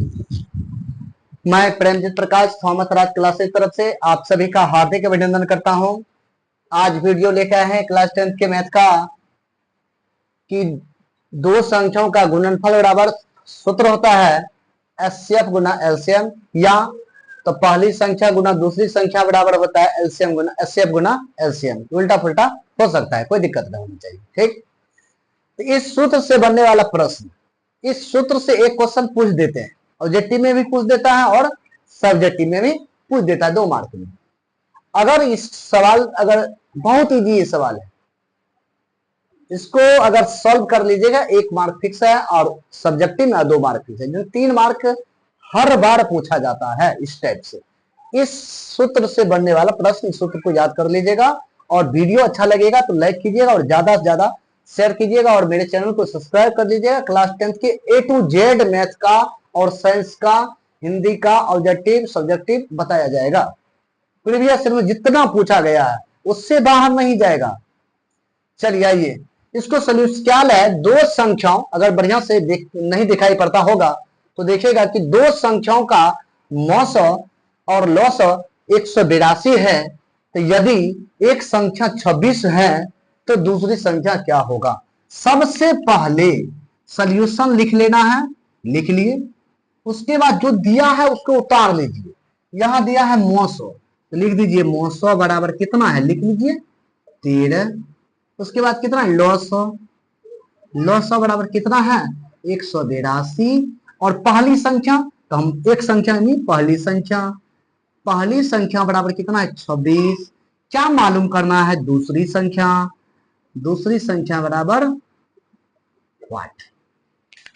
मैं प्रेमजीत प्रकाश थॉमस राज क्लासेस तरफ से आप सभी का हार्दिक अभिनंदन करता हूं। आज वीडियो लेकर आए हैं क्लास 10th के मैथ का कि दो संख्याओं का गुणनफल बराबर सूत्र होता है एचसीएफ गुना एलसीएम, या तो पहली संख्या गुना दूसरी संख्या बराबर होता है एलसीएम गुना एचसीएफ गुना एलसीएम। उल्टा पुल्टा हो सकता है, कोई दिक्कत नहीं होनी चाहिए। ठीक, तो इस सूत्र से बनने वाला प्रश्न, इस सूत्र से एक क्वेश्चन पूछ देते हैं, ऑब्जेक्टिव में भी पूछ देता है और सब्जेक्टिव में भी पूछ देता है, 2 मार्क में। अगर इस सवाल, अगर बहुत इजी ये सवाल है, इसको अगर सॉल्व कर लीजिएगा 1 मार्क फिक्स है, और सब्जेक्टिव में 2 मार्क फिक्स है, जो 3 मार्क हर बार पूछा जाता है इस टाइप से। इस सूत्र से बनने वाला प्रश्न, इस सूत्र को याद कर लीजिएगा, और वीडियो अच्छा लगेगा तो लाइक कीजिएगा और ज्यादा से ज्यादा शेयर कीजिएगा, और मेरे चैनल को सब्सक्राइब कर लीजिएगा। क्लास 10th के A to Z मैथ का और साइंस का, हिंदी का ऑब्जेक्टिव सब्जेक्टिव बताया जाएगा। प्रीवियस में जितना पूछा गया है उससे बाहर नहीं जाएगा। चलिए आइए, इसको सोल्यूशन क्या है, दो संख्याओं, अगर बढ़िया से नहीं दिखाई पड़ता होगा तो देखिएगा कि दो संख्याओं का मौसो और लौसो 182 है, तो यदि एक संख्या 26 है तो दूसरी संख्या क्या होगा। सबसे पहले सॉल्यूशन लिख लेना है, लिख लिए, उसके बाद जो दिया है उसको उतार लीजिए। यहां दिया है मौसो, तो लिख दीजिए मौसो बराबर कितना है, लिख लीजिए 13। उसके बाद कितना है लौसो, लौसो बराबर कितना है 182। और पहली संख्या, तो हम एक संख्या नहीं, पहली संख्या, पहली संख्या बराबर कितना है 26। क्या मालूम करना है, दूसरी संख्या, दूसरी संख्या बराबर 8।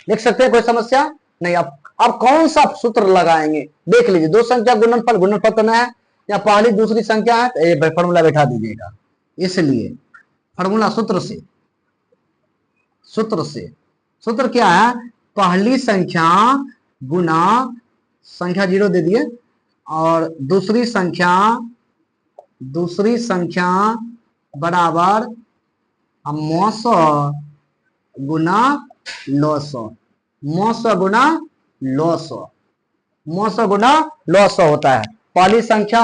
लिख सकते हैं, कोई समस्या नहीं। अब कौन सा सूत्र लगाएंगे देख लीजिए। दो संख्या गुणनफल, गुणनफल करना है, या पहली दूसरी संख्या है, तो ये फॉर्मूला बैठा दीजिएगा। इसलिए फॉर्मूला सूत्र से, सूत्र से, सूत्र क्या है, पहली संख्या गुना संख्या 0 दे दिए, और दूसरी संख्या, दूसरी संख्या बराबर मौसो गुना लौसो, मौसो गुना लौसो, मौसो गुना लौसो होता है। पहली संख्या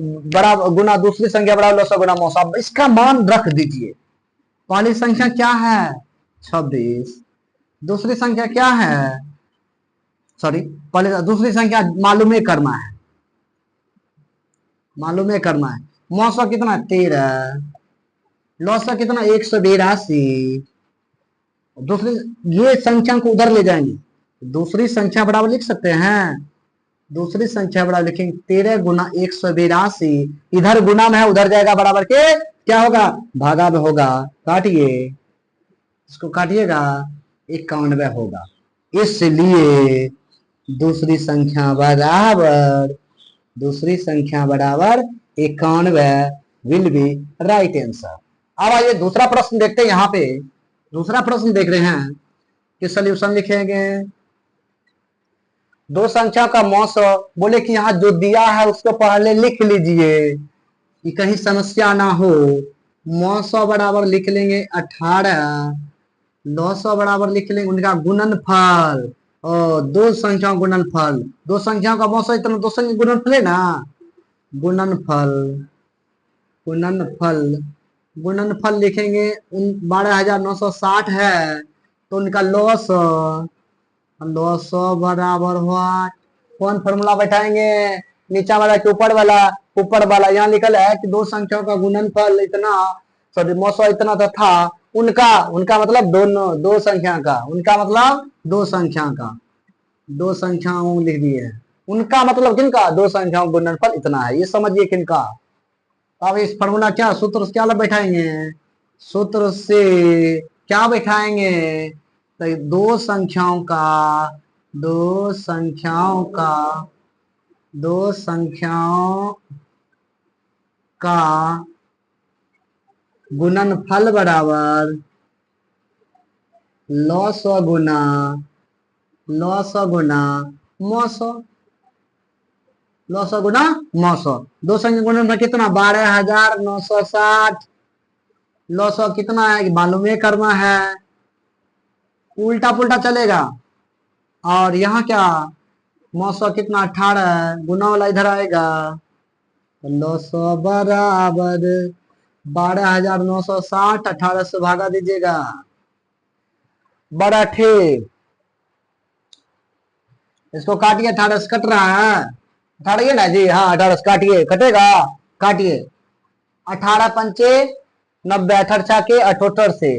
बराबर गुना दूसरी संख्या बराबर लौसो गुना मौसो। इसका मान रख दीजिए। पहली संख्या क्या है 26, दूसरी संख्या क्या है, सॉरी, पहले दूसरी संख्या मालूम करना है, मालूम करना है। मौसो कितना 13, लौसो कितना 182। दूसरी, ये संख्या को उधर ले जाएंगे, दूसरी संख्या बराबर लिख सकते हैं, दूसरी संख्या बराबर लिखेंगे 13 गुना 182। इधर गुना में है, उधर जाएगा बराबर के क्या होगा, भागा में होगा। काटिए, इसको काटिएगा 91 होगा। इसलिए दूसरी संख्या बराबर, दूसरी संख्या बराबर 91 विल बी राइट आंसर। अब आइए दूसरा प्रश्न देखते हैं। यहाँ पे दूसरा प्रश्न देख रहे हैं कि सोल्यूशन लिखेंगे। दो संख्या का मौसो, बोले कि यहाँ जो दिया है उसको पहले लिख लीजिए कि कहीं समस्या ना हो। मौसो बराबर लिख लेंगे 18, 900 बराबर लिख लेंगे उनका गुणनफल, और दो संख्याओं गुणनफल, दो संख्याओं का मौसो इतना, दो संख्या गुणनफल है ना, गुणनफल, गुणनफल, गुणनफल लिखेंगे 12,960 है, तो उनका लॉस, लॉस बराबर हुआ, कौन फॉर्मूला बैठाएंगे, नीचा वाला कि ऊपर वाला, ऊपर वाला। यहाँ लिखल है कि दो संख्याओं का गुणनफल इतना, सॉरी मौसो इतना तो था, उनका, उनका मतलब दोनों, दो संख्या का, उनका मतलब दो संख्या का, दो संख्याओं लिख दिए, उनका मतलब किनका, दो संख्याओं गुणनफल इतना है, ये समझिए किनका। अब इस फॉर्मूला क्या, सूत्र से क्या बैठाएंगे, सूत्र से क्या बैठाएंगे, तो दो संख्याओं का, दो संख्याओं का, दो संख्याओं का गुणनफल बराबर लॉसो गुना, लॉसो गुना मौसो, लॉसो गुना मौसो। दो संख्या गुणनफल कितना 12,960, लॉसो कितना है मालूम करना है, उल्टा पुल्टा चलेगा। और यहाँ क्या, नौ सौ कितना 18 गुना वाला इधर आएगा 900 बराबर 12,960 18 से भागा दीजिएगा बड़ा ठीक। इसको काटिए 18 से कट रहा है 18 ना जी हाँ 18 से काटिए कटेगा काटिए 18 पंचे 90 18 के 78 से